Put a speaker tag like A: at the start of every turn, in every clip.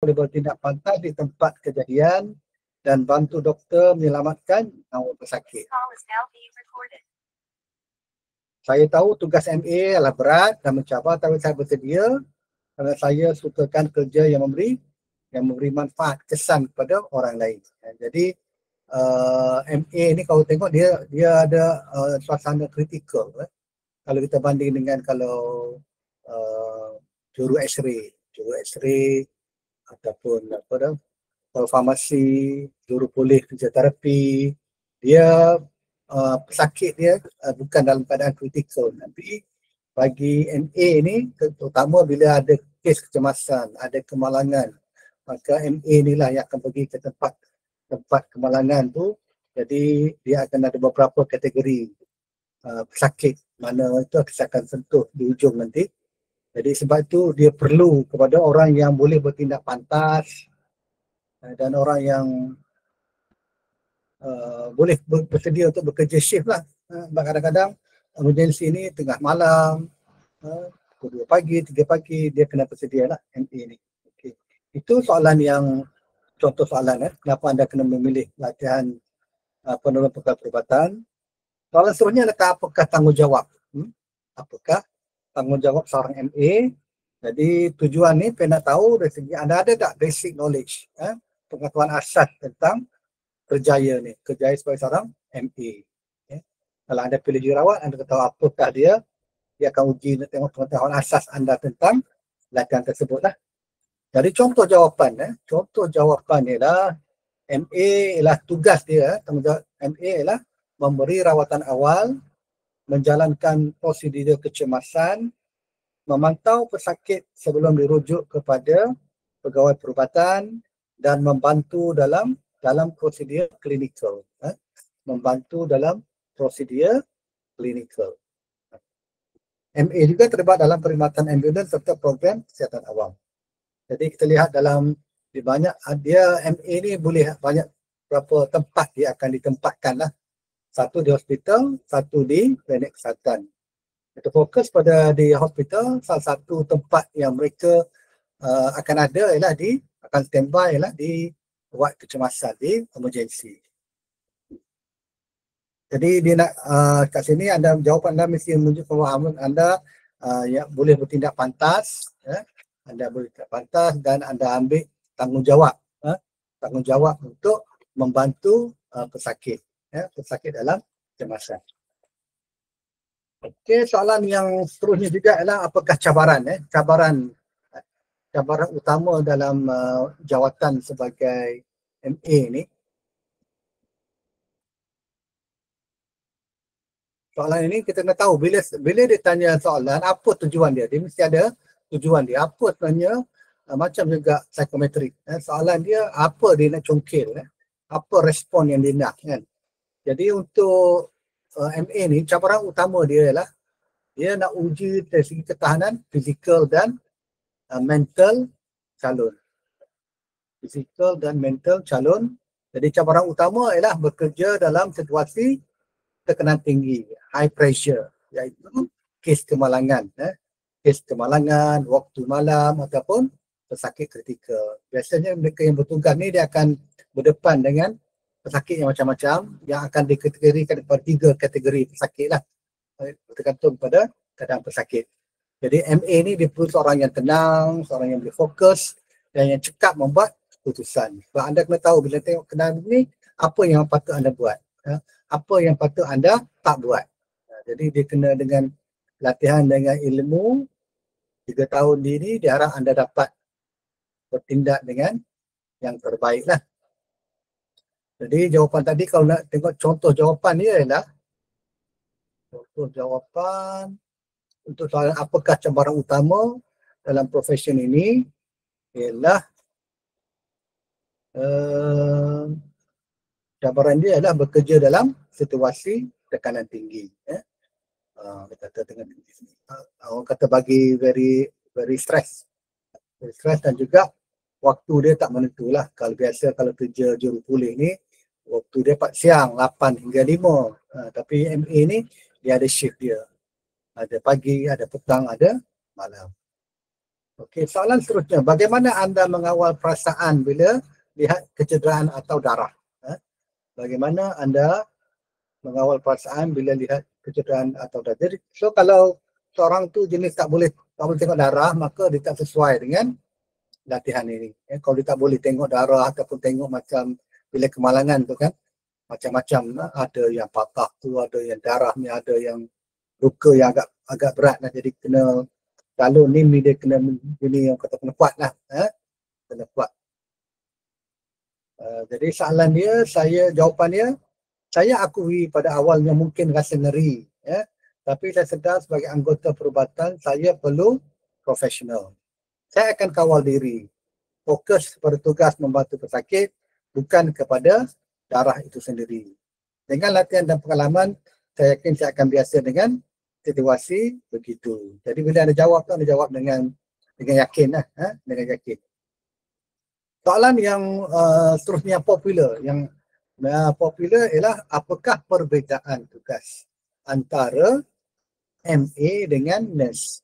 A: boleh bertindak pantas di tempat kejadian dan bantu doktor menyelamatkan nyawa pesakit. Saya tahu tugas MA adalah berat dan mencabar, tapi saya bersedia kerana saya sukakan kerja yang memberi manfaat, kesan kepada orang lain. Jadi MA ni kalau tengok dia ada suasana kritikal. Kalau kita banding dengan kalau juru X-ray ataupun kalau farmasi, juru pulih fizioterapi, dia pesakit dia bukan dalam keadaan kritikal, tapi bagi MA ni terutama bila ada kes kecemasan, ada kemalangan, maka MA inilah yang akan pergi ke tempat kemalangan tu. Jadi dia akan ada beberapa kategori pesakit mana itu saya akan sentuh di ujung nanti. Jadi sebab itu dia perlu kepada orang yang boleh bertindak pantas dan orang yang boleh bersedia untuk bekerja shift lah. Kadang-kadang emergency ni tengah malam, pukul 2 pagi, 3 pagi, dia kena bersedia lah MA ni. Okay. Itu contoh soalan kenapa anda kena memilih latihan penolong pekal perubatan. Soalan seterusnya adalah apakah tanggungjawab? Apakah tanggungjawab seorang MA? Jadi tujuan ni saya nak tahu dari segi anda ada tak basic knowledge, pengetahuan asas tentang kerjaya sebagai seorang MA. Okay. Kalau anda pilih jururawat, anda tahu apakah dia akan uji nak tengok pengetahuan asas anda tentang latihan tersebut lah. Jadi contoh jawapan ialah MA ialah tugas dia, tanggungjawab MA ialah memberi rawatan awal, menjalankan prosedur kecemasan, memantau pesakit sebelum dirujuk kepada pegawai perubatan dan membantu dalam prosedur klinikal. Membantu dalam prosedur klinikal. MA juga terlibat dalam perkhidmatan ambulans serta program kesihatan awam. Jadi kita lihat di banyak dia MA ni boleh banyak berapa tempat dia akan ditempatkan lah. Satu di hospital, satu di klinik kesihatan. Kita fokus pada di hospital, salah satu tempat yang mereka akan ada ialah akan standby ialah di ward kecemasan, di emergency. Jadi dia nak kat sini jawapan anda mesti menunjuk pemahaman anda yang boleh bertindak pantas, anda boleh bertindak pantas dan anda ambil tanggungjawab untuk membantu pesakit dalam kecemasan. Okey, soalan yang seterusnya juga ialah apakah cabaran utama dalam jawatan sebagai MA ni. Soalan ini kita nak tahu bila dia tanya soalan apa tujuan dia mesti ada tujuan dia. Apa sebenarnya macam juga psikometrik. Soalan dia apa dia nak congkil, apa respon yang dia nak kan. Jadi untuk MA ni cabaran utama dia ialah dia nak uji dari segi ketahanan fizikal dan mental calon. Fizikal dan mental calon. Jadi cabaran utama ialah bekerja dalam situasi tekanan tinggi, high pressure, iaitu kes kemalangan. Kes kemalangan, waktu malam ataupun pesakit kritikal. Biasanya mereka yang bertugas ni dia akan berdepan dengan pesakit yang macam-macam yang akan dikategorikan kepada 3 kategori pesakit lah. Tergantung pada keadaan pesakit. Jadi MA ni dia perlu seorang yang tenang, seorang yang boleh fokus dan yang cepat membuat keputusan. Sebab anda kena tahu bila tengok kenaan ni apa yang patut anda buat. Apa yang patut anda tak buat. Jadi dia kena dengan latihan dengan ilmu 3 tahun ini dia harap anda dapat bertindak dengan yang terbaik lah. Jadi jawapan tadi kalau nak tengok contoh jawapan dia ialah contoh jawapan untuk soalan apakah cabaran utama dalam profession ini ialah cabaran dia adalah bekerja dalam situasi tekanan tinggi. Orang kata bagi very stress. Very stress dan juga waktu dia tak menentulah. Kalau biasa kalau kerja juru pulih ni waktu dia siang 8 hingga 5. Tapi MA ni dia ada shift dia. Ada pagi, ada petang, ada malam. Okey, soalan seterusnya, bagaimana anda mengawal perasaan bila lihat kecederaan atau darah? Bagaimana anda mengawal perasaan bila lihat kecederaan atau darah? Jadi, so kalau seorang tu jenis tak boleh tengok darah, maka dia tak sesuai dengan latihan ini. Kalau dia tak boleh tengok darah ataupun tengok macam bila kemalangan tu kan, macam-macam, ada yang patah tu, ada yang darah ni, ada yang luka yang agak berat lah, jadi kena, kalau ni dia kena ini yang kata kena kuat lah, kena kuat. Jadi soalan dia, jawapan dia, saya akui pada awalnya mungkin rasa ngeri, tapi saya sedar sebagai anggota perubatan saya perlu profesional. Saya akan kawal diri, fokus kepada tugas membantu pesakit, bukan kepada darah itu sendiri. Dengan latihan dan pengalaman, saya yakin saya akan biasa dengan situasi begitu. Jadi bila anda jawab tu, anda jawab dengan yakin lah, dengan yakin. Soalan yang seterusnya popular, yang popular ialah apakah perbezaan tugas antara MA dengan nurse?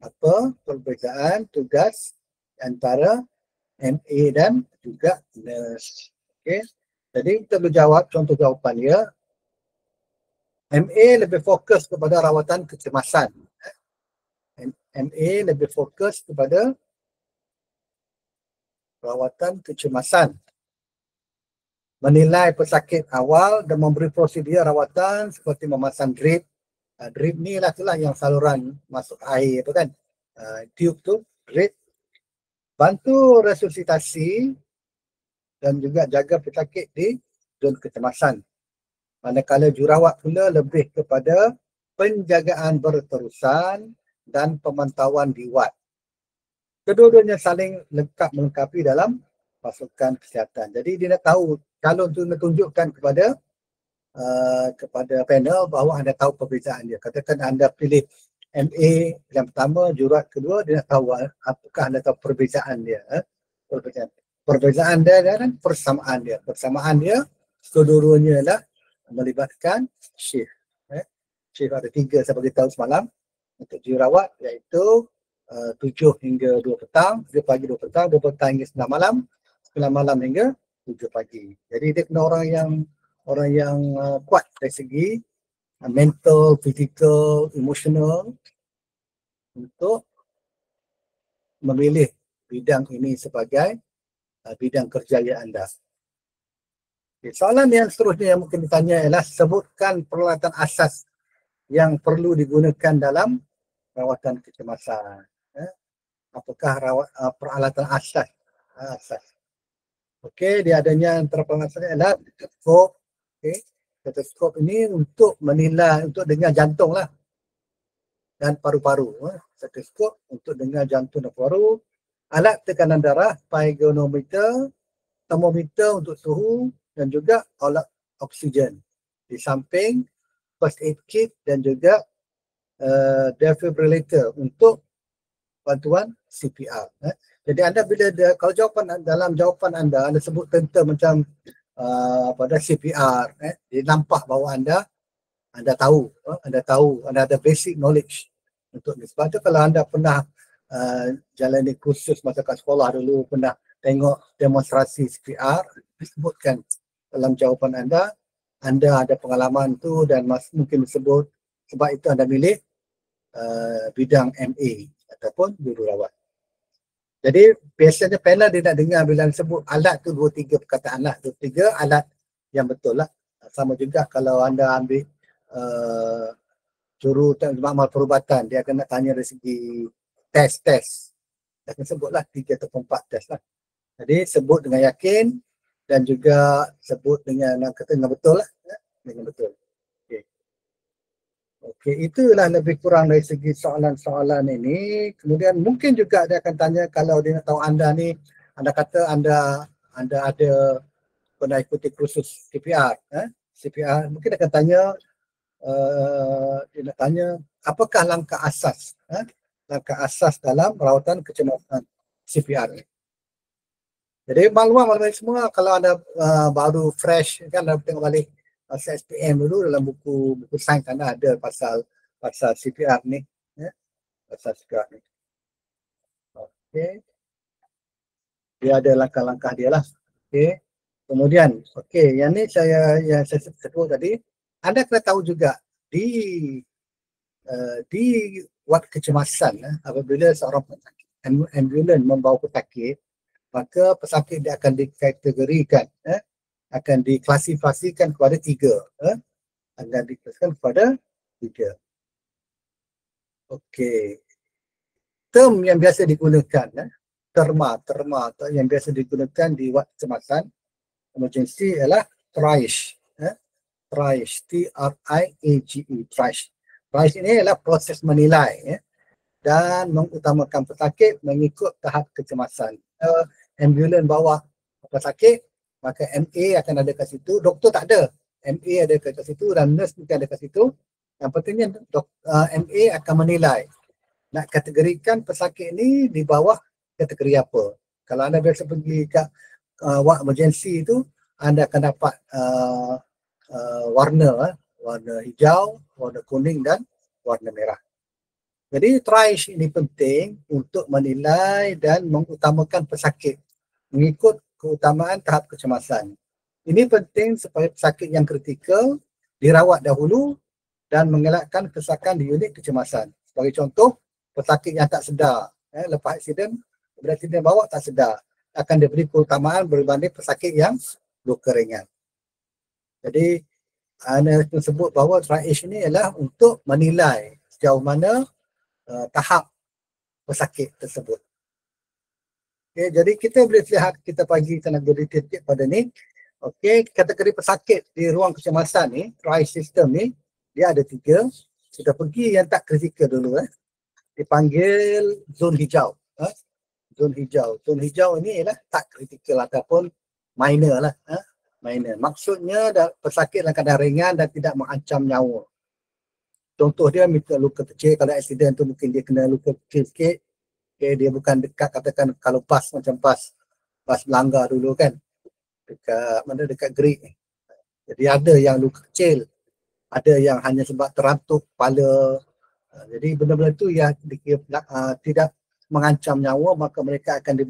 A: Apa perbezaan tugas antara MA dan juga nurse? Okey. Jadi kita boleh jawab, contoh jawapan dia, MA lebih fokus kepada rawatan kecemasan. MA lebih fokus kepada rawatan kecemasan. Menilai pesakit awal dan memberi prosedur rawatan seperti memasang drip. Drip ni lah itulah yang saluran masuk air tu kan. Tube tu, drip. Bantu resusitasi dan juga jaga pesakit di zon kecemasan. Manakala jurawat pula lebih kepada penjagaan berterusan dan pemantauan di wad. Kedua-duanya saling melengkapi dalam pasukan kesihatan. Jadi dia nak tahu, calon tu nak tunjukkan kepada panel bahawa anda tahu perbezaan dia. Katakan anda pilih MA yang pertama, jururat kedua, dia nak tahu apakah anda tahu perbezaan dia. Perbezaan dia dan persamaan dia. Persamaan dia, kedua-duanya adalah melibatkan shift. Shift ada 3 saya beritahu semalam untuk jururawat, iaitu 7 hingga 2 petang, 2 pagi 2 petang, 2 petang hingga 9 malam, 9 malam hingga 7 pagi. Jadi dia kena orang yang kuat dari segi mental, physical, emotional untuk memilih bidang ini sebagai bidang kerja yang anda. Okay, soalan yang seterusnya yang mungkin ditanya ialah sebutkan peralatan asas yang perlu digunakan dalam rawatan kecemasan. Apakah peralatan asas? Okey, dia adanya antara peralatan adalah stetoskop. Okey, stetoskop ini untuk menilai, untuk dengar jantung lah dan paru-paru. Stetoskop untuk dengar jantung dan paru. Alat tekanan darah, piezometer, termometer untuk suhu dan juga alat oksigen. Di samping first aid kit dan juga defibrillator untuk bantuan CPR. Jadi anda bila kalau dalam jawapan anda sebut tentang macam pada CPR, dia nampak bahawa anda tahu, anda ada basic knowledge untuk ni. Sebab tu kalau anda pernah jalani kursus masa kat sekolah dulu, pernah tengok demonstrasi CPR, disebutkan dalam jawapan anda ada pengalaman tu dan mungkin disebut sebab itu anda milih bidang MA ataupun jururawat. Jadi biasanya panel dia nak dengar bila sebut alat tu 2-3 perkataan lah, 2-3 alat yang betul lah. Sama juga kalau anda ambil makmal perubatan, dia akan nak tanya dari segi test. Dia akan sebutlah 3 atau 4 test lah. Jadi sebut dengan yakin dan juga sebut dengan betul lah. Dengan betul. Okey, itulah lebih kurang dari segi soalan-soalan ini. Kemudian mungkin juga dia akan tanya kalau dia nak tahu anda ni, anda kata anda ada pernah ikuti kursus CPR. CPR, mungkin dia akan tanya, dia nak tanya apakah langkah asas dalam rawatan kecemasan CPR ni. Jadi maklumat semua kalau anda baru fresh kan, anda tengok balik SPM dulu dalam buku sains anda ada pasal CPR ni, pasal CPR ni. Okay. Dia ada langkah-langkah dia lah. Okay. Kemudian, okay, yang saya sebut tadi, anda kena tahu juga di wad kecemasan apabila seorang ambulan membawa pesakit, maka pesakit dia akan dikategorikan, akan diklasifikasikan kepada tiga. Akan diklasifikasikan kepada tiga. Okey. Term yang biasa digunakan, terma yang biasa digunakan di wad kecemasan emergency ialah triage. Triage, T-R-I-A-G-E, triage. Triage ini adalah proses menilai dan mengutamakan pesakit mengikut tahap kecemasan. Ambulan bawa pesakit, maka MA akan ada kat situ, doktor tak ada. MA ada kat situ dan nurse mungkin ada kat situ. Yang pentingnya MA akan menilai nak kategorikan pesakit ni di bawah kategori apa. Kalau anda biasa pergi kat ward emergency tu, anda akan dapat warna hijau, warna kuning dan warna merah. Jadi triage ini penting untuk menilai dan mengutamakan pesakit mengikut keutamaan tahap kecemasan. Ini penting supaya pesakit yang kritikal dirawat dahulu dan mengelakkan kesakan di unit kecemasan. Sebagai contoh, pesakit yang tak sedar lepas aksiden, bila aksiden bawa tak sedar, akan diberi keutamaan berbanding pesakit yang luka ringan. Jadi, anda sebut bahawa triage ini adalah untuk menilai sejauh mana tahap pesakit tersebut. Okay, jadi kita boleh lihat, kita bagi tenaga detail pada ni. Okay, kategori pesakit di ruang kecemasan ni, triage system ni, dia ada tiga. Kita pergi yang tak kritikal dulu. Dipanggil zon hijau. Zon hijau. Zon hijau ini ialah tak kritikal ataupun minor lah. Minor. Maksudnya pesakit dalam keadaan ringan dan tidak mengancam nyawa. Contoh dia luka kecil, kalau aksiden tu mungkin dia kena luka kecil sikit. Okay, dia bukan dekat, katakan kalau bas macam bas melanggar dulu kan. Dekat gerik. Jadi ada yang luka kecil. Ada yang hanya sebab terantuk kepala. Jadi benda-benda tu yang tidak mengancam nyawa, maka mereka akan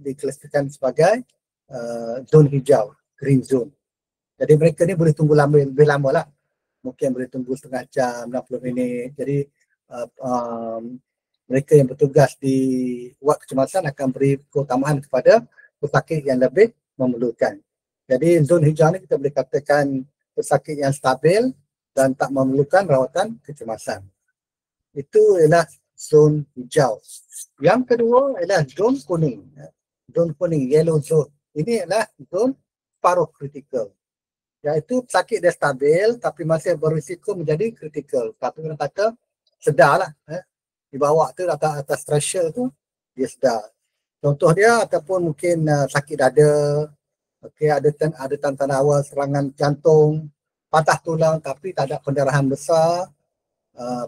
A: diklasifikasikan sebagai zon hijau, green zone. Jadi mereka ni boleh tunggu lebih lama lah. Mungkin boleh tunggu setengah jam, 60 minit. Jadi mereka yang bertugas di wad kecemasan akan beri keutamaan kepada pesakit yang lebih memerlukan. Jadi zon hijau ni kita boleh katakan pesakit yang stabil dan tak memerlukan rawatan kecemasan. Itu ialah zon hijau. Yang kedua ialah zon kuning. Zon kuning, yellow zone. Ini ialah zon paruh kritikal. Iaitu pesakit dia stabil tapi masih berisiko menjadi kritikal. Tapi orang kata sedarlah. Dibawa tu atas threshold tu dia sedar. Contoh dia ataupun mungkin sakit dada, okey, ada tanda awal serangan jantung, patah tulang tapi tak ada pendarahan besar,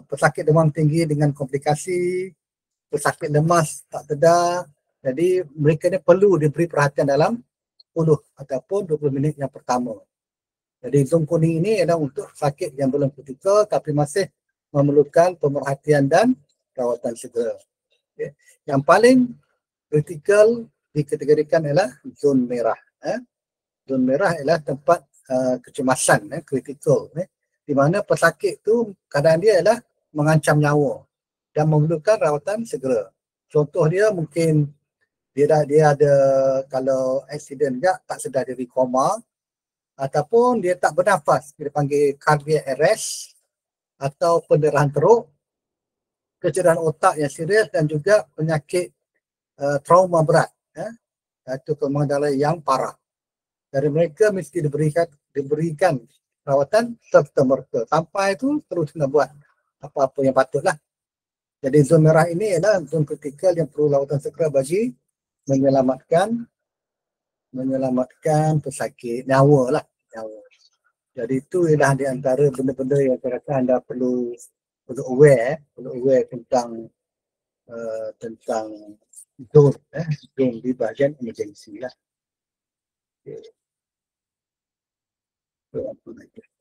A: pesakit demam tinggi dengan komplikasi, pesakit lemas tak sedar. Jadi mereka ni perlu diberi perhatian dalam 10 ataupun 20 minit yang pertama. Jadi zon kuning ini adalah untuk sakit yang belum kritikal tapi masih memerlukan pemerhatian dan rawatan segera. Okay. Yang paling kritikal dikategorikan ialah zon merah. Zon merah ialah tempat kecemasan, kritikal. Di mana pesakit tu keadaan dia ialah mengancam nyawa dan memerlukan rawatan segera. Contoh dia mungkin dia ada, kalau aksiden juga tak sedar diri, koma, ataupun dia tak bernafas, dia panggil cardiac arrest, atau pendarahan teruk, kecederaan otak yang serius dan juga penyakit trauma berat, iaitu kelemahan darah yang parah. Dari mereka mesti diberikan rawatan serta-merta. Sampai itu terus kena buat apa-apa yang patutlah. Jadi zon merah ini adalah zon kritikal yang perlu rawatan segera bagi menyelamatkan pesakit, nyawa lah. Nyawa. Jadi itu ialah di antara benda-benda yang saya rasa anda perlu aware tentang zon di bahagian emergency lah.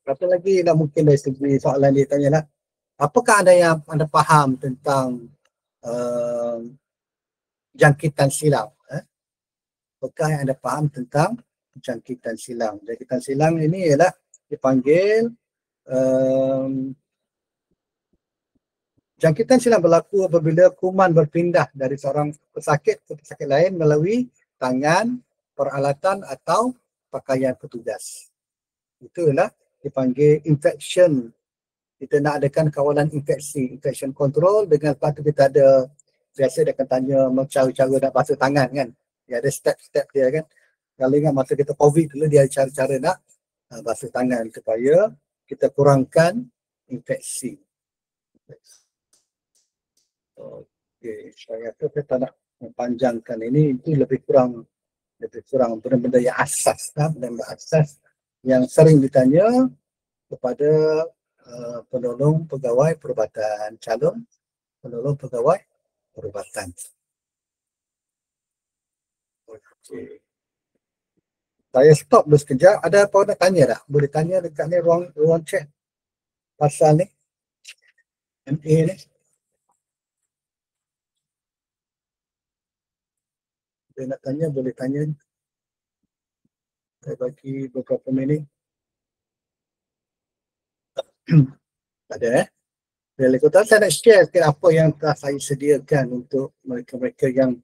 A: Apa lagi nak mungkin dari segi soalan dia tanya lah. Apakah anda faham tentang jangkitan silang. Apakah yang anda faham tentang jangkitan silang? Jangkitan silang ini ialah dipanggil jangkitan silang berlaku apabila kuman berpindah dari seorang pesakit ke pesakit lain melalui tangan, peralatan atau pakaian petugas. Itulah dipanggil infection. Kita nak adakan kawalan infeksi, infection control, dengan lepas tu kita ada, biasa dia akan tanya cara-cara nak basuh tangan kan. Dia ada step-step dia kan. Kalau ingat masa kita COVID dulu, dia ada cara-cara nak basuh tangan supaya kita kurangkan infeksi. Okey, saya rasa saya tak nak mempanjangkan ini. Itu lebih kurang benda-benda yang asas, benda-benda asas yang sering ditanya kepada penolong pegawai perubatan, calon penolong pegawai perubatan. Okey. Saya stop dulu sekejap. Ada apa nak tanya tak? Boleh tanya dekat ni ruang chat pasal ni MA ni. Dia nak tanya, boleh tanya. Saya bagi beberapa minit. Tak ada Kota, saya nak share sikit apa yang telah saya sediakan untuk mereka-mereka yang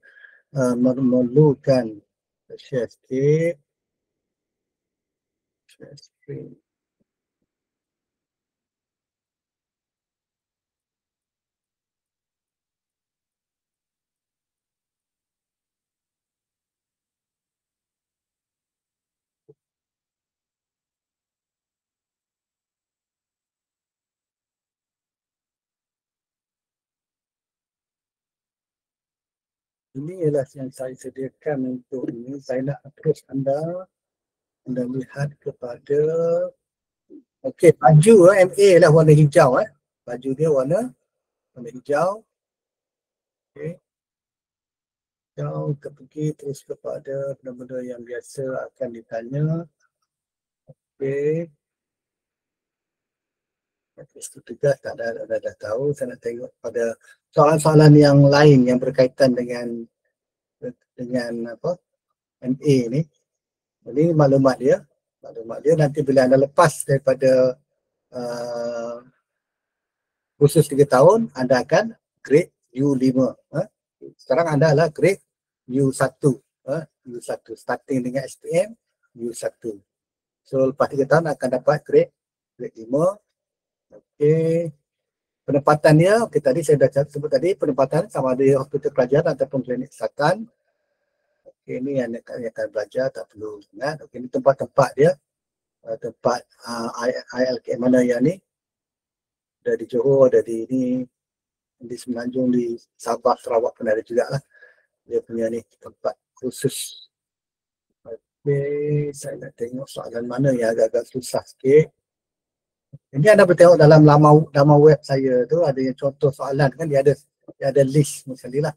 A: memerlukan. Share sikit. Share screen. Ini ialah yang saya sediakan untuk ini. Saya nak terus anda lihat kepada baju MA lah warna hijau. Baju dia warna hijau. Hijau, kita pergi terus kepada benda-benda yang biasa akan ditanya. Itu tugas dah tahu. Saya nak tengok pada soalan-soalan yang lain yang berkaitan dengan apa MA ni. Ini maklumat dia nanti bila anda lepas daripada kursus 3 tahun, anda akan grade U5. Sekarang anda adalah grade U1. U1 starting dengan SPM U1. So lepas 3 tahun akan dapat grade 5. Okey. Penempatannya, tadi saya dah sebut tadi, penempatan sama ada hospital kerajaan ataupun klinik kesihatan. Okey, ini yang akan belajar, tak perlu ingat. Okey, ini tempat-tempat dia. Tempat ILKM mana yang ni. Ada di Johor, ada di Semenanjung, di Sabah, Sarawak pun ada juga lah. Dia punya ni tempat khusus. Okey, saya nak tengok soalan mana yang agak-agak susah sikit. Ini anda boleh tengok dalam laman web saya tu, ada yang contoh soalan kan, dia ada list sekali lah.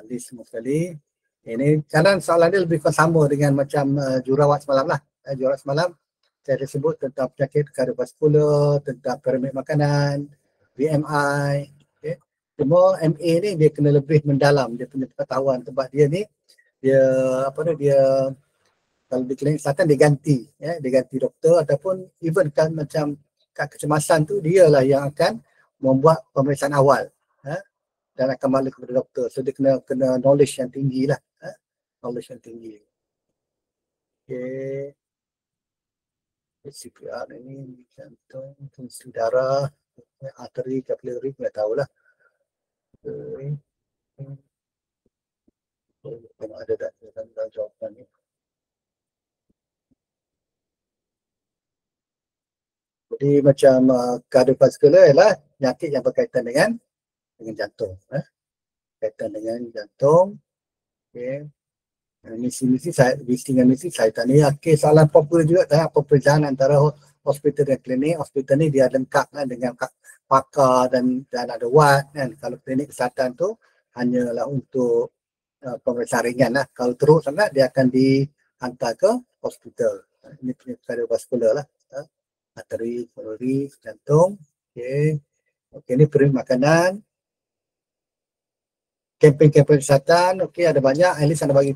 A: List sekali. Ini kadang soalan dia lebih sama dengan macam jurawat semalam lah. Jurawat semalam saya ada sebut tentang penyakit kardiovaskular, tentang piramid makanan, BMI. Okay. Cuma MA ni dia kena lebih mendalam dia punya pengetahuan, sebab dia ni dia kalau di klinik kesihatan dia ganti doktor, ataupun even kan macam kad kecemasan tu dialah yang akan membuat pemeriksaan awal dan akan balik kepada doktor. So dia kena knowledge yang tinggi lah. Knowledge yang tinggi. Okay. CPR ini jantung, fungsi darah, arteri, kapilari, nggak tahu lah. Ada dalam jawapan ni. Jadi macam kardiovaskular ialah penyakit yang berkaitan dengan jantung. Berkaitan dengan jantung. Okay. Misi saya tanya. Okay, soalan popular juga tanya apa perbezaan antara hospital dan klinik. Hospital ni dia lengkap kan, dengan pakar dan ada wad kan. Kalau klinik kesihatan tu hanyalah untuk pemeriksaan ringan lah. Kalau teruk sangat dia akan dihantar ke hospital. Ini penyakit kardiovaskular lah. Arteri, kapilari, jantung. Okay, ini piramid makanan. kempen-kempen kesihatan, okey, ada banyak, at least anda bagi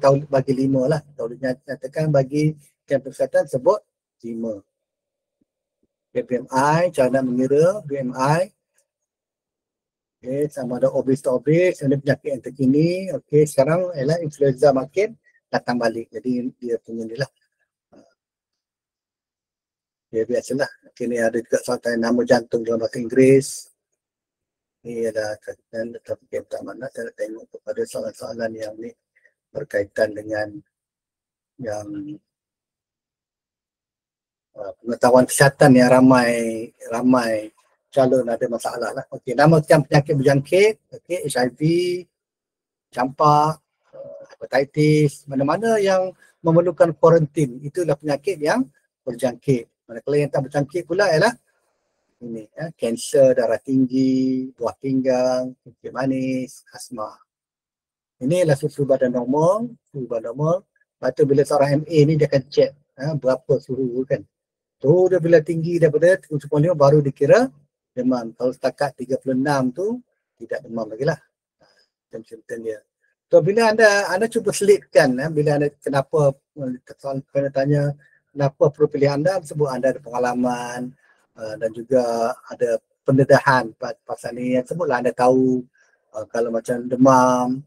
A: 5 lah. Kalau nyatakan bagi kempen kesihatan sebut 5. BMI, cara nak mengira BMI. Okey, sama ada obes, ada penyakit yang terkini. Okey, sekarang ialah influenza makin datang balik. Jadi dia punya ni lah. Ya, biasalah. Kini ada juga soalan nama jantung dalam bahasa Inggeris. Ini ada kaitan, tetapi kita mana saya tengok kepada soalan-soalan yang ni berkaitan dengan yang pengetahuan kesihatan yang ramai calon ada masalah lah. Okey, nama penyakit berjangkit, okey, HIV, campak, hepatitis, mana-mana yang memerlukan kuarantin, itulah penyakit yang berjangkit. Manakala yang tak berjangkit pula ialah ini, kanser, darah tinggi, buah pinggang, kencing manis, asma. Inilah suhu badan normal, Lepas tu bila seorang MA ni dia akan check berapa suhu kan. Suhu dia bila tinggi daripada 30.5 baru dikira demam. Kalau setakat 36 tu tidak demam lagi lah. Symptom dia. So bila anda cuba selitkan, bila anda kenapa kena tanya kenapa perlu pilih anda, sebut anda ada pengalaman dan juga ada pendedahan pasal ni. Sebutlah anda tahu kalau macam demam,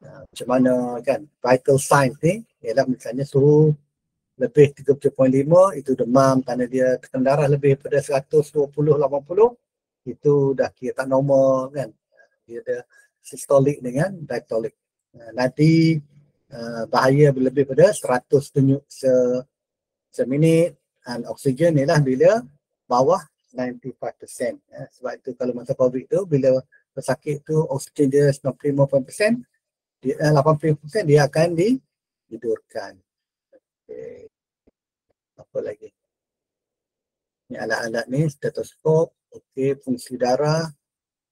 A: macam mana kan, vital signs ni ialah misalnya suhu lebih 37.5 itu demam, tanda dia tekanan darah lebih pada 120-80 itu dah kira tak normal kan. Dia ada systolic dengan diastolic. Nanti bahaya lebih pada 100 denyut seminit, dan oksigen ialah bila bawah 95%. Sebab itu kalau masa COVID tu bila pesakit tu oksigen dia 95%, 80% dia akan ditidurkan. Okay. Apa lagi? Ni alat-alat ni, stetoskop, okey, fungsi darah.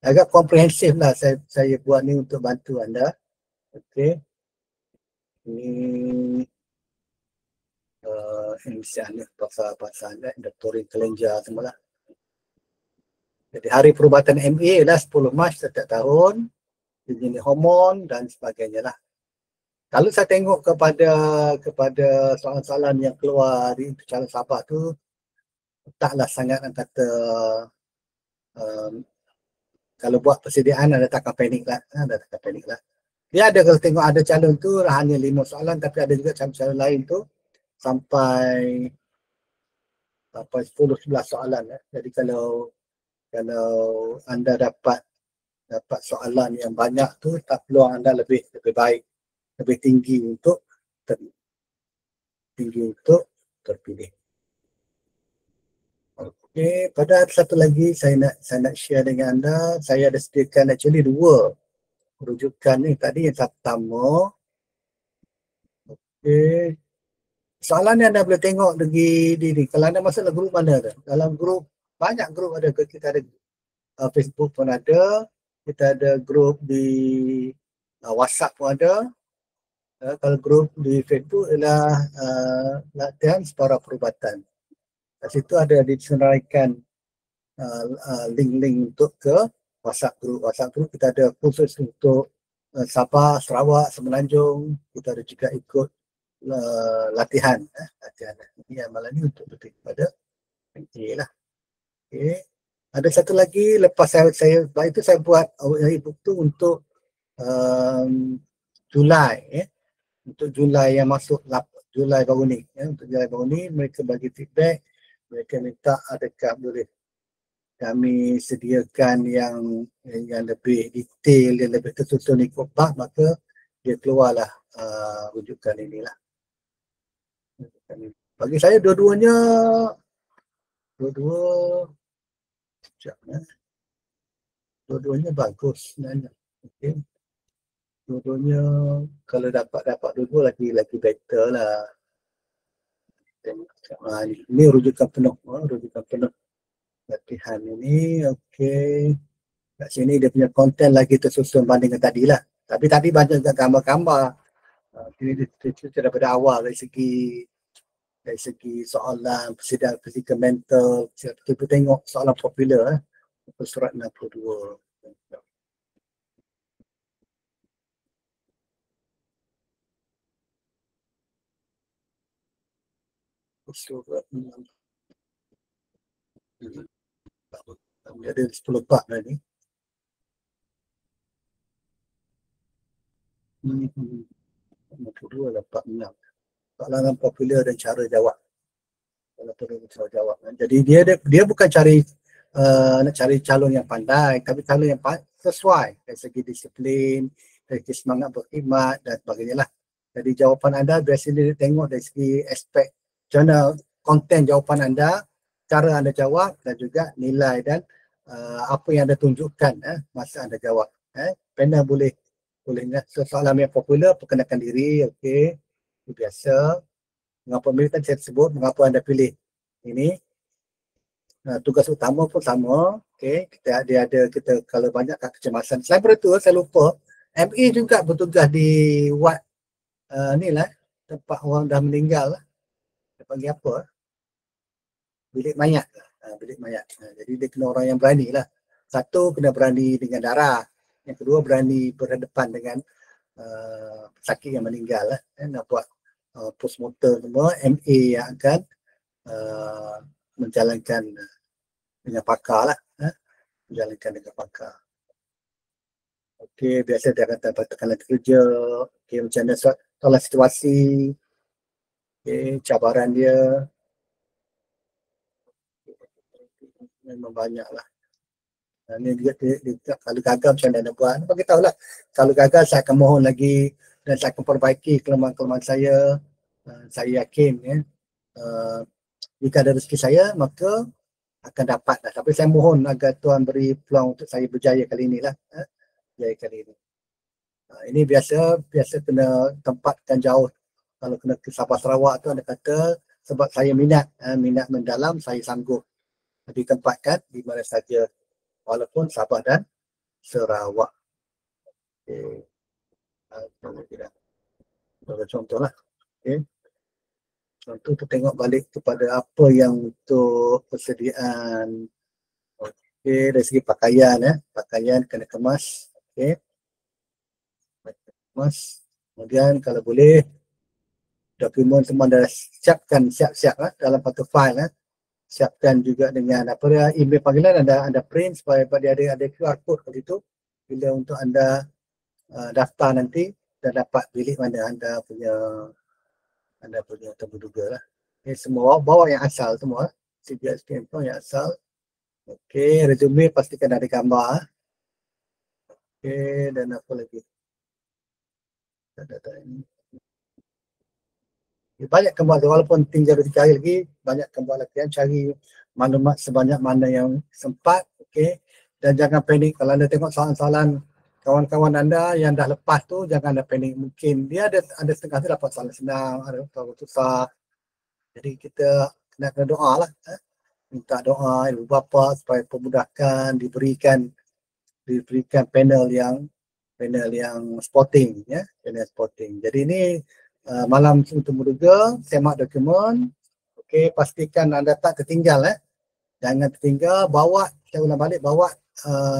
A: Agak komprehensif lah saya buat ni untuk bantu anda. Okey. Ini misalnya pasal endokrin kelenjar semua lah. Jadi hari perubatan MA ialah 10 Mac setiap tahun, jenis hormon dan sebagainya lah. Kalau saya tengok kepada soalan-soalan yang keluar di calon sahabat tu, taklah sangat kata kalau buat persediaan anda takkan panik lah. Dia ada, kalau tengok ada calon tu hanya 5 soalan, tapi ada juga calon lain tu sampai 10-11 soalan. Jadi kalau anda dapat soalan yang banyak tu, tak peluang anda lebih baik, lebih tinggi untuk terpilih. Okey, pada satu lagi saya nak share dengan anda, saya ada sediakan actually 2 rujukan ni. Tadi yang pertama, okey, soalan yang anda boleh tengok di kalau anda masuk dalam grup mana tu? Dalam grup, banyak grup ada. Kita ada Facebook pun ada, kita ada grup di WhatsApp pun ada. Kalau grup di Facebook ialah latihan separa perubatan. Kat situ ada disenaraikan link-link untuk ke WhatsApp group. WhatsApp group kita ada khusus untuk Sabah, Sarawak, Semenanjung. Kita ada juga ikut latihan. Ini amalan ni untuk betul kepada PTA lah. Okay. Ada satu lagi lepas saya itu saya buat e-book tu untuk Julai. Untuk Julai yang masuk Julai baru ni. Untuk Julai baru ni mereka bagi feedback. Mereka minta adakah boleh kami sediakan yang lebih detail, yang lebih tersusun ikut bab, maka dia keluarlah rujukan inilah. Bagi saya dua-duanya bagus sebenarnya. Okay. Dua-duanya kalau dapat dua-dua lagi better lah. Ini rujukan penuh latihan ini. Okey. Kat sini dia punya konten lagi tersusun banding dengan tadi lah. Tapi tadi banyak juga gambar-gambar. Ini dia daripada awal dari segi soalan, persediaan fizikal, mental. Kita tengok soalan popular. Surat 62. surat 6. Dia ada 10 bab dah ni. 52 dapat 6. Soalan popular dan cara jawab. Cara jawab. Jadi dia bukan cari nak cari calon yang pandai, tapi calon yang sesuai dari segi disiplin, dari segi semangat berkhidmat dan sebagainya lah. Jadi jawapan anda biasanya tengok dari segi aspek macam mana konten jawapan anda, cara anda jawab dan juga nilai dan apa yang anda tunjukkan masa anda jawab. Panel boleh soalan yang popular, perkenalkan diri, okey, itu biasa. Mengapa tadi saya sebut, mengapa anda pilih ini. Tugas utama pun sama, okey, kita kalau banyak kecemasan. Selain daripada itu, saya lupa, MA juga bertugas di ward ni lah, tempat orang dah meninggal lah. Dia panggil apa? Bilik mayat. Bilik mayat. Jadi dia kena orang yang berani lah. Satu, kena berani dengan darah. Yang kedua, berani berhadapan dengan pesakit yang meninggal lah. Nak buat postmortem semua, MA yang akan menjalankan dengan pakar lah. Menjalankan dengan pakar. Okey, biasa dia akan tekanan kerja. Okey, macam mana soalan situasi. Okey, cabaran dia. Memang banyak lah. Ini dia kalau gagal macam mana nak buat. Bagi tahu lah. Kalau gagal saya akan mohon lagi dan saya akan perbaiki kelemahan-kelemahan saya. Saya yakin jika ada rezeki saya maka akan dapat lah. Tapi saya mohon agar Tuhan beri peluang untuk saya berjaya kali ini lah. Berjaya kali ini. Ini biasa kena tempatkan jauh. Kalau kena ke Sabah Sarawak tu anda kata sebab saya minat mendalam, saya sanggup ditempatkan di mana saja walaupun Sabah dan Sarawak. Okay. Contoh lah. Okay. Contoh tu tengok balik kepada apa yang untuk persediaan. Okay, dari segi pakaian pakaian kena kemas. Okay. Kemas. Kemudian kalau boleh dokumen semua dah siap-siap dalam satu file siapkan juga dengan email panggilan anda print supaya dia ada QR code kat situ bila untuk anda daftar nanti dan dapat bilik mana anda punya terduga lah. Okay, semua bawa yang asal semua. CGS pun yang asal. Okey, resume pastikan ada gambar. Okey, dan apa lagi? Data ini. Banyak buat walaupun tinggal dicari lagi, banyak buat latihan cari maklumat sebanyak mana yang sempat. Okey, dan jangan panik kalau anda tengok soalan-soalan kawan-kawan anda yang dah lepas tu, jangan anda panik. Mungkin dia ada setengah tu dapat soalan senang, ada soalan susah. Jadi kita kena doa lah. Minta doa ibu bapa supaya pemudahkan diberikan panel yang sporting panel sporting. Jadi ini malam untuk menduga, semak dokumen. Okey, pastikan anda tak tertinggal jangan tertinggal, saya ulang balik, bawa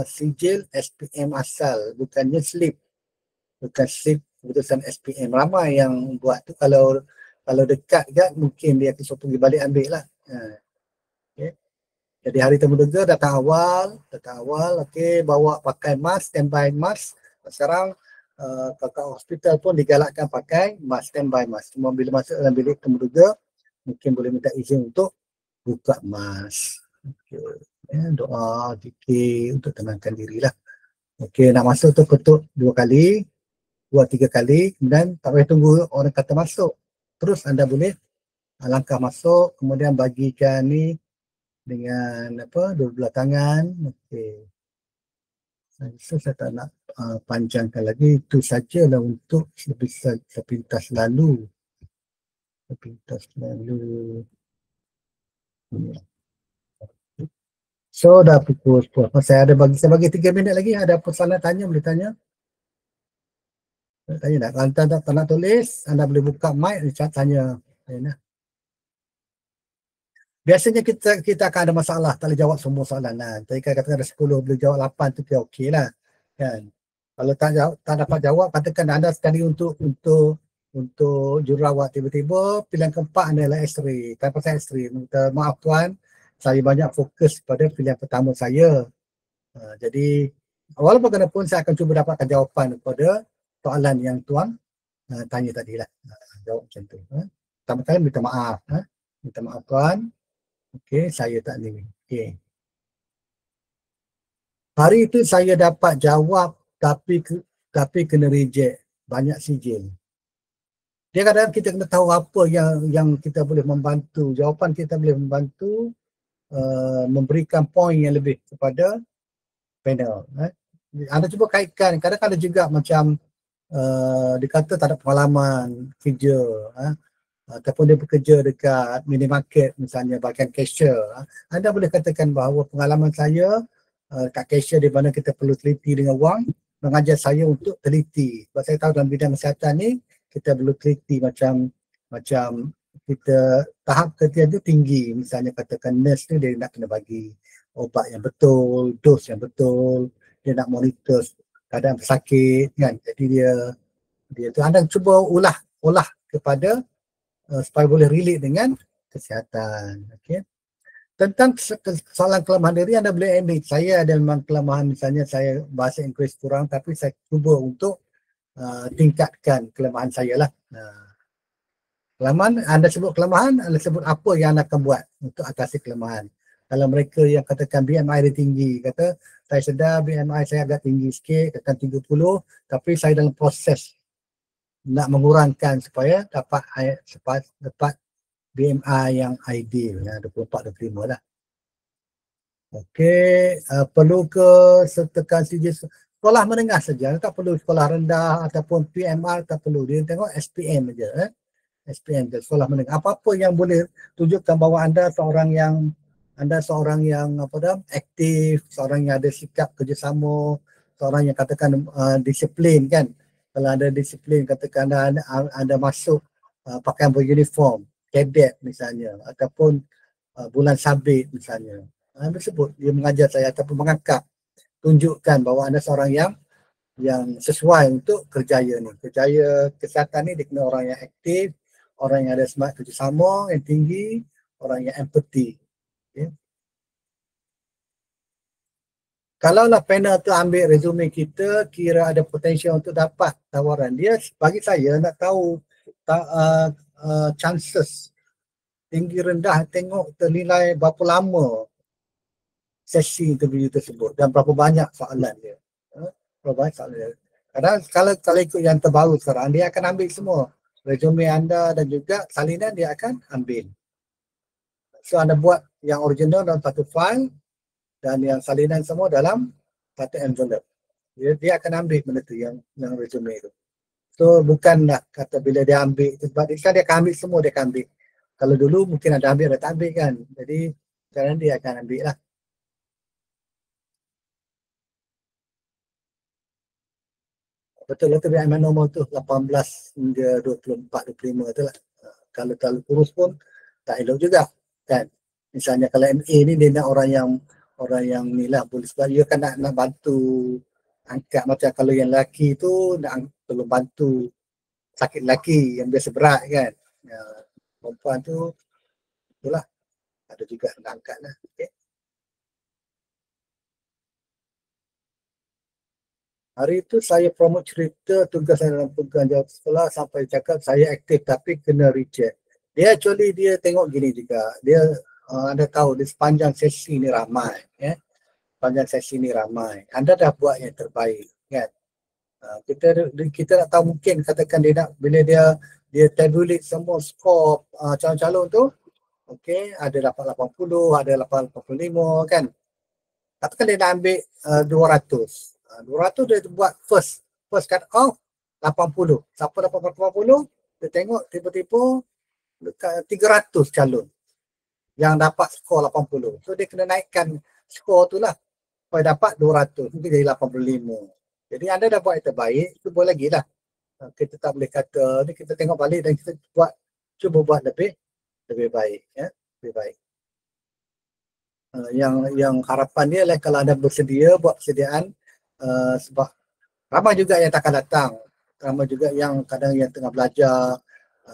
A: sijil SPM asal, bukannya slip. Bukan slip keputusan SPM. Ramai yang buat tu kalau dekat mungkin dia akan pergi balik ambil lah. Okay. Jadi hari terduga datang awal, okey, bawa pakai mask, standby mask. Sekarang kakak hospital pun digalakkan pakai mask, standby mask. Cuma bila masuk dalam bilik terduga, mungkin boleh minta izin untuk buka mask. Okay. Doa, zikir untuk tenangkan dirilah. Okey, nak masuk tu ketuk 2 kali, 2-3 kali, kemudian tak payah tunggu orang kata masuk. Terus anda boleh langkah masuk, kemudian bagikan ni dengan dua belah tangan. Okey. Saya tak nak panjangkan lagi, itu sajalah untuk sepintas lalu. So dah pukul 10. Saya bagi 3 minit lagi. Ada apa salah tanya, boleh tanya. Tanya tak? Kalau tak nak tulis, anda boleh buka mic, tanya. Biasanya kita akan ada masalah, tak boleh jawab semua soalan lah. Jadi katakan ada 10, boleh jawab 8 tu okey lah. Kan? Kalau tak dapat jawab, katakan anda sekali untuk untuk jururawat, tiba-tiba pilihan keempat adalah X-ray. Tanpa saya X-ray, minta maaf tuan, saya banyak fokus pada pilihan pertama saya. Jadi walaupun bagaimanapun saya akan cuba dapatkan jawapan kepada soalan yang tuan tanya tadi lah. Jawab macam tu. Pertama kali minta maaf. Minta maaf tuan. Okey, saya tak ni. Okey. Hari itu saya dapat jawab tapi kena reject. Banyak sijil. Dia kadang-kadang kita kena tahu apa yang kita boleh membantu. Jawapan kita boleh membantu memberikan poin yang lebih kepada panel. Anda cuba kaitkan. Kadang-kadang ada juga macam dikata tak ada pengalaman kerja. Ataupun dia bekerja dekat minimarket misalnya bahagian cashier. Anda boleh katakan bahawa pengalaman saya kat cashier di mana kita perlu teliti dengan wang mengajar saya untuk teliti. Sebab saya tahu dalam bidang kesihatan ni kita perlu teliti macam kita tahap ketiga tu tinggi. Misalnya katakan nurse ni dia nak kena bagi obat yang betul, dos yang betul, dia nak monitor keadaan pesakit kan. Jadi dia tu anda cuba olah kepada supaya boleh relate dengan kesihatan. Okey. Tentang soalan kelemahan diri, anda boleh admit saya ada memang kelemahan, misalnya saya bahasa Inggeris kurang tapi saya cuba untuk tingkatkan kelemahan saya lah. Kelemahan, anda sebut kelemahan, anda sebut apa yang anda akan buat untuk atasi kelemahan. Kalau mereka yang katakan BMI dia tinggi, kata saya sedar BMI saya agak tinggi sikit, katakan 30, tapi saya dalam proses nak mengurangkan supaya dapat BMI yang ideal, 24-25 lah. Okey, perlu ke sertakan sijil sekolah menengah saja, tak perlu sekolah rendah ataupun PMR, tak perlu. Dia tengok SPM saja. SPM je, sekolah menengah. Apa-apa yang boleh tunjukkan bahawa anda seorang yang aktif, seorang yang ada sikap kerjasama, seorang yang katakan disiplin kan. Kalau ada disiplin, katakan anda masuk pakaian beruniform, cadet misalnya, ataupun bulan sabit misalnya. Anda sebut, dia mengajar saya ataupun mengangkat, tunjukkan bahawa anda seorang yang sesuai untuk kerjaya ni. Kerjaya kesihatan ni dia kena orang yang aktif, orang yang ada semangat kerjasama yang tinggi, orang yang empathy. Okay. Kalaulah panel tu ambil resume kita, kira ada potensial untuk dapat tawaran, dia bagi saya nak tahu chances tinggi rendah, tengok ternilai berapa lama sesi interview tersebut dan berapa banyak soalan dia. Berapa banyak soalan dia. Kadang kalau ikut yang terbaru sekarang, dia akan ambil semua resume anda dan juga salinan dia akan ambil. So anda buat yang original dalam satu file dan yang salinan semua dalam satu envelope. Dia akan ambil benda tu yang resume tu. So bukanlah kata bila dia ambil, sebab dia akan ambil semua, dia akan ambil. Kalau dulu mungkin ada ambil, ada tak ambil kan. Jadi sekarang dia akan ambil lah. Betul lah tu BMI normal tu 18 hingga 24, 25 tu lah. Kalau terlalu kurus pun tak elok juga kan. Misalnya kalau MA ni dia nak orang yang ni lah, boleh sebab dia kan nak bantu angkat, macam kalau yang lelaki tu nak tolong bantu sakit lelaki yang biasa berat kan. Perempuan tu itulah ada juga nak angkat lah. Okay. Hari itu saya promote cerita tugas saya dalam program jawab sekolah sampai cakap saya aktif tapi kena reject. Dia actually dia tengok gini juga. Dia anda tahu di sepanjang sesi ni ramai. Sepanjang sesi ni ramai. Anda dah buat yang terbaik kan. Kita nak tahu mungkin katakan dia nak bila dia tabulate semua skor calon-calon tu. Okey, ada dapat 80, ada dapat 85 kan. Katakan dia nak ambil 200. 200 dia buat first cut off 80. Siapa dapat 80, dia tengok tiba-tiba dekat 300 calon yang dapat skor 80. So dia kena naikkan skor tu lah supaya dapat 200, mungkin jadi 85. Jadi anda dah buat yang terbaik, cuba lagi lah. Kita tak boleh kata, ni kita tengok balik dan kita cuba buat lebih baik. Lebih baik. Yang harapan dia lah kalau anda bersedia buat persediaan, sebab ramai juga yang takkan datang. ramai juga yang kadang yang tengah belajar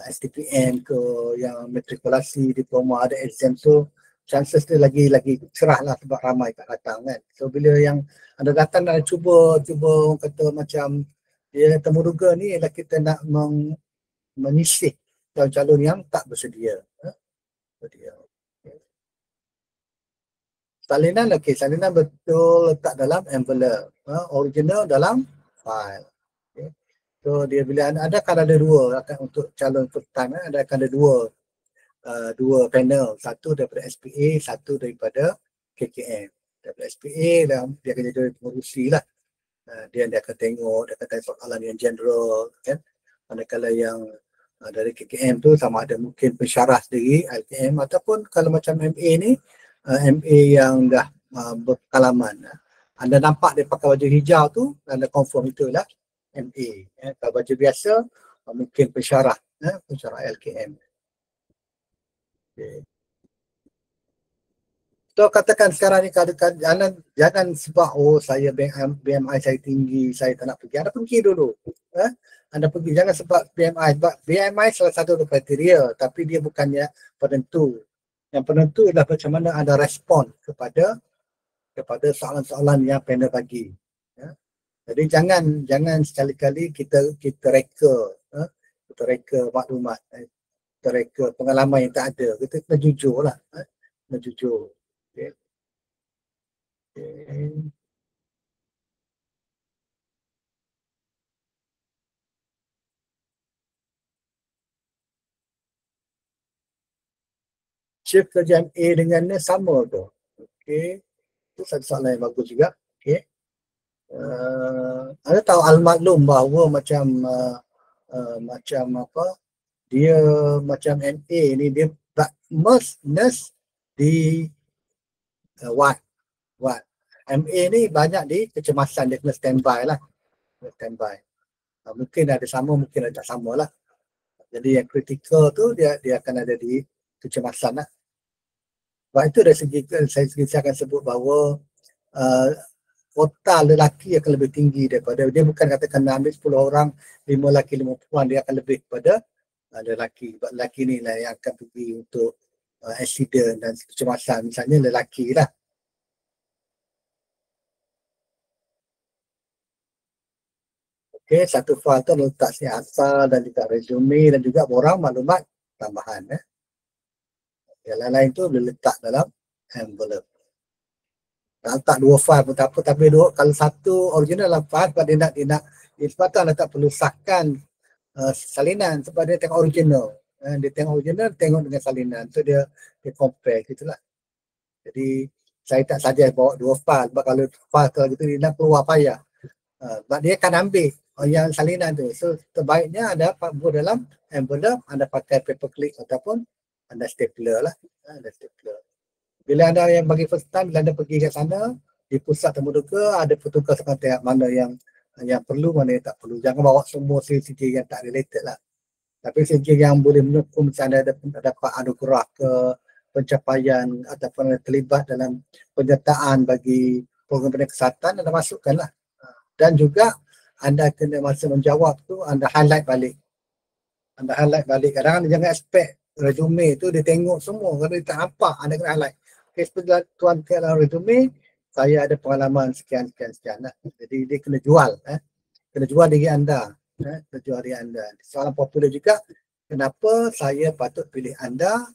A: STPM ke, yang matrikulasi, diploma, ada exam tu, chances dia lagi cerah lah sebab ramai kat datang kan. So bila yang anda datang dan cuba orang kata macam dia temuduga ni ialah kita nak menyisih calon-calon yang tak bersedia. Salinan salinan betul letak dalam envelope, original dalam file. Okay. So dia bila ada akan ada dua untuk calon first time, ada akan ada dua panel, satu daripada SPA, satu daripada KKM. Daripada SPA dia akan jadi pengurusi lah. Dia akan tengok, dia akan tengok soalan yang general kan. Manakala yang dari KKM tu sama ada mungkin pensyarah sendiri LKM, ataupun kalau macam MA ni MA yang dah berpengalaman. Anda nampak dia pakai baju hijau tu, anda confirm itulah MA. Kalau baju biasa mungkin pensyarah LKM. Okay. So katakan sekarang ni jangan sebab saya BMI saya tinggi, saya tak nak pergi. Anda pergi dulu. Anda pergi, jangan sebab BMI. Sebab BMI salah satu kriteria, tapi dia bukannya penentu. Yang penentu adalah macam mana anda respon kepada soalan-soalan yang panel bagi. Jadi jangan sekali-kali kita reka, kita reka maklumat, kita reka pengalaman yang tak ada. Kita kena jujur lah. Kena jujur. Okay. Shift kerja MA dengannya sama tu. Okay. Itu satu soalan yang bagus juga. Okay. Anda tahu al-maklum bahawa macam apa, dia macam MA ni dia nurse di ward. MA ni banyak di kecemasan, dia kena standby lah. Standby. Mungkin ada sama, mungkin ada tak sama lah. Jadi yang kritikal tu dia akan ada di kecemasan lah. Sebab itu dari segi saya akan sebut bahawa kota lelaki akan lebih tinggi daripada, dia bukan katakan ambil 10 orang, 5 lelaki 5 perempuan, dia akan lebih kepada lelaki. Sebab lelaki ni lah yang akan pergi untuk accident dan kecemasan, misalnya lelaki lah. Okay, satu file tu letak asal dan juga resume dan juga borang maklumat tambahan. Yang lain-lain tu boleh letak dalam envelope. Nak letak 2 file pun tak apa, tapi kalau satu original dalam file, sebab dia nak sebab tu anda tak perlu sahkan salinan, sebab dia tengok original. Dia tengok original, tengok dengan salinan. So dia compare gitulah. Jadi saya tak saja bawa 2 file, sebab kalau file kalau gitu dia nak keluar payah. Sebab dia akan ambil yang salinan tu. So terbaiknya anda buat dalam envelope, anda pakai paper clip ataupun anda stapler lah. Anda stapler. Bila anda yang bagi first time, bila anda pergi ke sana, di pusat temuduga ada petugas akan tengok mana yang perlu, mana yang tak perlu. Jangan bawa semua sijil yang tak related lah. Tapi sijil yang boleh menyokong, misalnya ada dapat anugerah ke pencapaian ataupun terlibat dalam penyertaan bagi program kesihatan, anda masukkan lah. Dan juga anda kena masa menjawab tu, anda highlight balik. Kadang-kadang jangan expect resume tu dia tengok semua. Kalau dia tak nampak, anda kena highlight. Okay, seperti tuan ke dalam resume, saya ada pengalaman sekian lah. Jadi dia kena jual. Kena jual diri anda. Kena jual diri anda. Soalan popular juga, kenapa saya patut pilih anda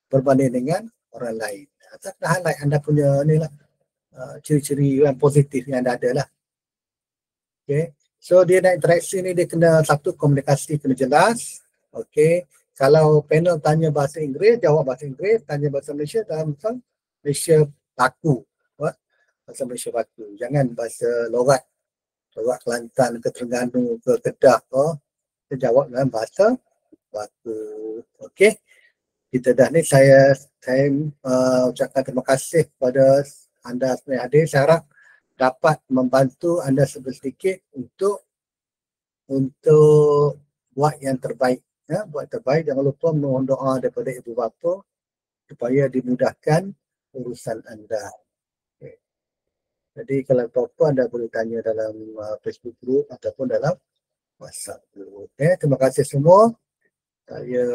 A: berbanding dengan orang lain. Saya kena highlight anda punya ni lah, ciri-ciri yang positif yang anda ada lah. Okay. So dia nak interaksi ni, dia kena satu, komunikasi kena jelas. Okay. Kalau panel tanya bahasa Inggeris, jawab bahasa Inggeris. Tanya bahasa Malaysia, dalam bahasa Malaysia baku. Bahasa Malaysia baku. Jangan bahasa lorat Kelantan ke Terengganu ke Kedah. Kita jawab dalam bahasa baku. Okay. Kita dah ni, saya ucapkan terima kasih kepada anda semua yang hadir. Saya harap dapat membantu anda sedikit untuk buat yang terbaik. Buat terbaik. Jangan lupa mohon doa daripada ibu bapa supaya dimudahkan urusan anda. Okay. Jadi kalau apa-apa anda boleh tanya dalam Facebook group ataupun dalam WhatsApp dulu. Terima kasih semua. Saya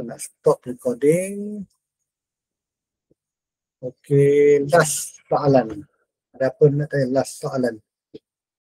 A: nak stop recording. Okey, last soalan. Ada apa nak tanya? Last soalan.